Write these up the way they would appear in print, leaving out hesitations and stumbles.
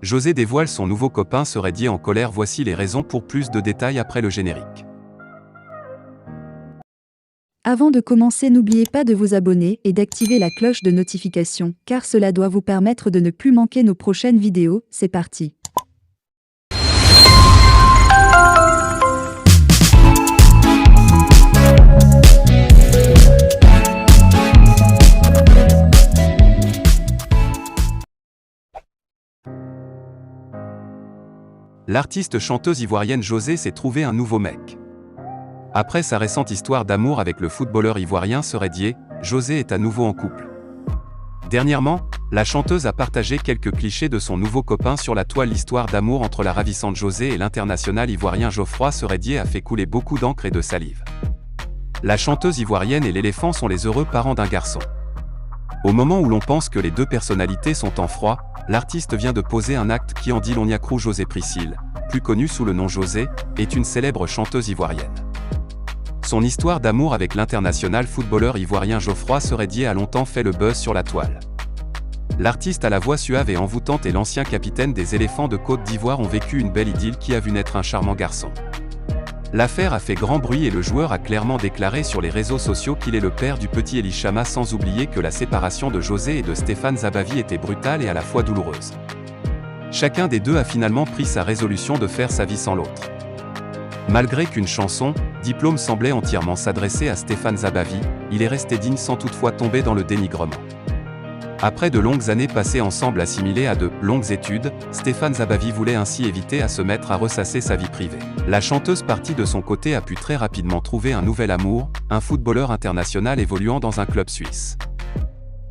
José dévoile son nouveau copain serait dit en colère. Voici les raisons pour plus de détails après le générique. Avant de commencer, n'oubliez pas de vous abonner et d'activer la cloche de notification, car cela doit vous permettre de ne plus manquer nos prochaines vidéos. C'est parti. L'artiste chanteuse ivoirienne José s'est trouvé un nouveau mec. Après sa récente histoire d'amour avec le footballeur ivoirien Serai Dié, José est à nouveau en couple. Dernièrement, la chanteuse a partagé quelques clichés de son nouveau copain sur la toile. L'histoire d'amour entre la ravissante José et l'international ivoirien Geoffroy Serai Dié a fait couler beaucoup d'encre et de salive. La chanteuse ivoirienne et l'éléphant sont les heureux parents d'un garçon. Au moment où l'on pense que les deux personnalités sont en froid, l'artiste vient de poser un acte qui en dit long. Niakrou. José Priscille, plus connue sous le nom José, est une célèbre chanteuse ivoirienne. Son histoire d'amour avec l'international footballeur ivoirien Geoffroy Serai Dié a longtemps fait le buzz sur la toile. L'artiste à la voix suave et envoûtante et l'ancien capitaine des éléphants de Côte d'Ivoire ont vécu une belle idylle qui a vu naître un charmant garçon. L'affaire a fait grand bruit et le joueur a clairement déclaré sur les réseaux sociaux qu'il est le père du petit Elishama, sans oublier que la séparation de José et de Stéphane Zabavi était brutale et à la fois douloureuse. Chacun des deux a finalement pris sa résolution de faire sa vie sans l'autre. Malgré qu'une chanson, Diplôme, semblait entièrement s'adresser à Stéphane Zabavi, il est resté digne sans toutefois tomber dans le dénigrement. Après de longues années passées ensemble assimilées à de longues études, Stéphane Zabavi voulait ainsi éviter à se mettre à ressasser sa vie privée. La chanteuse partie de son côté a pu très rapidement trouver un nouvel amour, un footballeur international évoluant dans un club suisse.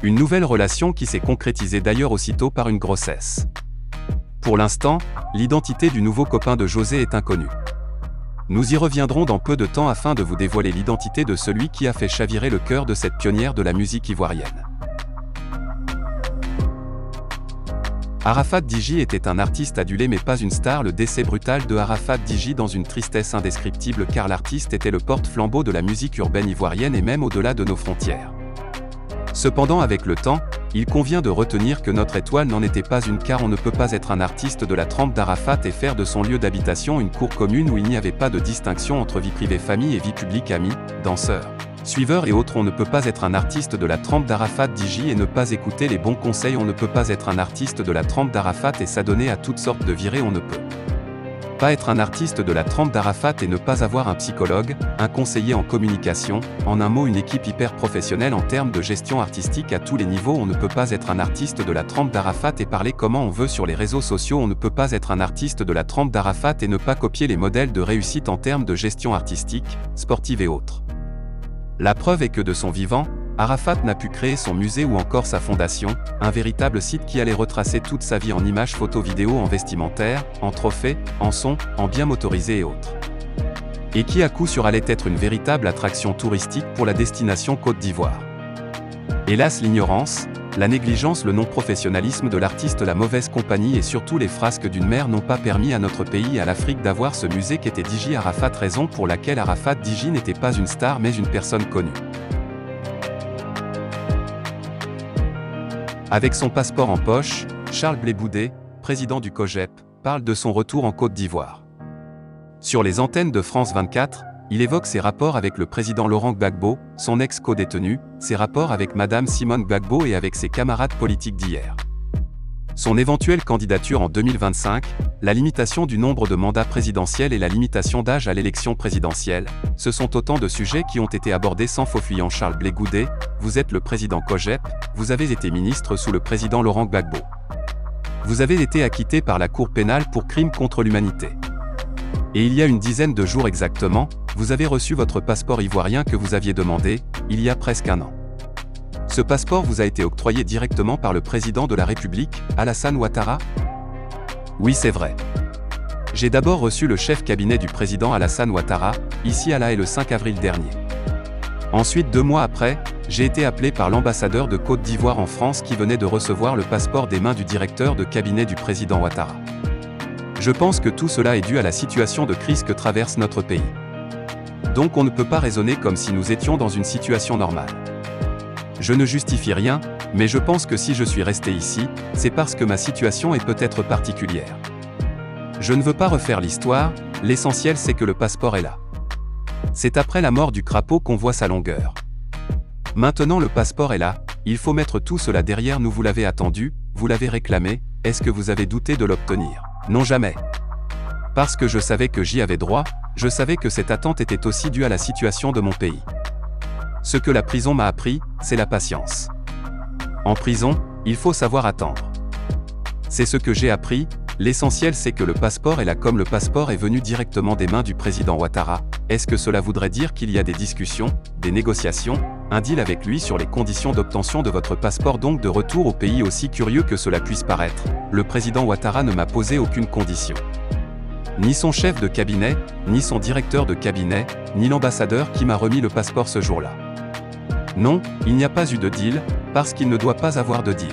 Une nouvelle relation qui s'est concrétisée d'ailleurs aussitôt par une grossesse. Pour l'instant, l'identité du nouveau copain de José est inconnue. Nous y reviendrons dans peu de temps afin de vous dévoiler l'identité de celui qui a fait chavirer le cœur de cette pionnière de la musique ivoirienne. Arafat Digi était un artiste adulé mais pas une star. Le décès brutal de Arafat Digi dans une tristesse indescriptible car l'artiste était le porte-flambeau de la musique urbaine ivoirienne et même au-delà de nos frontières. Cependant, avec le temps, il convient de retenir que notre étoile n'en était pas une, car on ne peut pas être un artiste de la trempe d'Arafat et faire de son lieu d'habitation une cour commune où il n'y avait pas de distinction entre vie privée, famille et vie publique, amis, danseurs, suiveurs et autres. On ne peut pas être un artiste de la trempe d'Arafat Digi et ne pas écouter les bons conseils. On ne peut pas être un artiste de la trempe d'Arafat et s'adonner à toutes sortes de virées. On ne peut pas être un artiste de la trempe d'Arafat et ne pas avoir un psychologue, un conseiller en communication, en un mot une équipe hyper professionnelle en termes de gestion artistique à tous les niveaux. On ne peut pas être un artiste de la trempe d'Arafat et parler comment on veut sur les réseaux sociaux. On ne peut pas être un artiste de la trempe d'Arafat et ne pas copier les modèles de réussite en termes de gestion artistique, sportive et autres. La preuve est que de son vivant, Arafat n'a pu créer son musée ou encore sa fondation, un véritable site qui allait retracer toute sa vie en images, photos, vidéos, en vestimentaire, en trophées, en son, en biens motorisés et autres. Et qui à coup sûr allait être une véritable attraction touristique pour la destination Côte d'Ivoire. Hélas, l'ignorance, la négligence, le non-professionnalisme de l'artiste, la mauvaise compagnie et surtout les frasques d'une mère n'ont pas permis à notre pays et à l'Afrique d'avoir ce musée qu'était Digi Arafat, raison pour laquelle Arafat Digi n'était pas une star mais une personne connue. Avec son passeport en poche, Charles Blé Boudet, président du COJEP, parle de son retour en Côte d'Ivoire. Sur les antennes de France 24, il évoque ses rapports avec le président Laurent Gbagbo, son ex-co-détenu, ses rapports avec Madame Simone Gbagbo et avec ses camarades politiques d'hier. Son éventuelle candidature en 2025, la limitation du nombre de mandats présidentiels et la limitation d'âge à l'élection présidentielle, ce sont autant de sujets qui ont été abordés sans faux fuyant. Charles Blé Boudet, vous êtes le président COJEP, vous avez été ministre sous le président Laurent Gbagbo. Vous avez été acquitté par la Cour pénale pour crimes contre l'humanité. Et il y a une dizaine de jours exactement, vous avez reçu votre passeport ivoirien que vous aviez demandé, il y a presque un an. Ce passeport vous a été octroyé directement par le président de la République, Alassane Ouattara? Oui, c'est vrai. J'ai d'abord reçu le chef cabinet du président Alassane Ouattara, ici à La Haye le 5 avril dernier. Ensuite, 2 mois après, j'ai été appelé par l'ambassadeur de Côte d'Ivoire en France qui venait de recevoir le passeport des mains du directeur de cabinet du président Ouattara. Je pense que tout cela est dû à la situation de crise que traverse notre pays. Donc on ne peut pas raisonner comme si nous étions dans une situation normale. Je ne justifie rien, mais je pense que si je suis resté ici, c'est parce que ma situation est peut-être particulière. Je ne veux pas refaire l'histoire, l'essentiel c'est que le passeport est là. C'est après la mort du crapaud qu'on voit sa longueur. Maintenant le passeport est là, il faut mettre tout cela derrière nous. Vous l'avez attendu, vous l'avez réclamé, est-ce que vous avez douté de l'obtenir? Non, jamais. Parce que je savais que j'y avais droit, je savais que cette attente était aussi due à la situation de mon pays. Ce que la prison m'a appris, c'est la patience. En prison, il faut savoir attendre. C'est ce que j'ai appris, l'essentiel c'est que le passeport est là. Comme le passeport est venu directement des mains du président Ouattara, est-ce que cela voudrait dire qu'il y a des discussions, des négociations, un deal avec lui sur les conditions d'obtention de votre passeport, donc de retour au pays? Aussi curieux que cela puisse paraître, le président Ouattara ne m'a posé aucune condition. Ni son chef de cabinet, ni son directeur de cabinet, ni l'ambassadeur qui m'a remis le passeport ce jour-là. Non, il n'y a pas eu de deal, parce qu'il ne doit pas avoir de deal.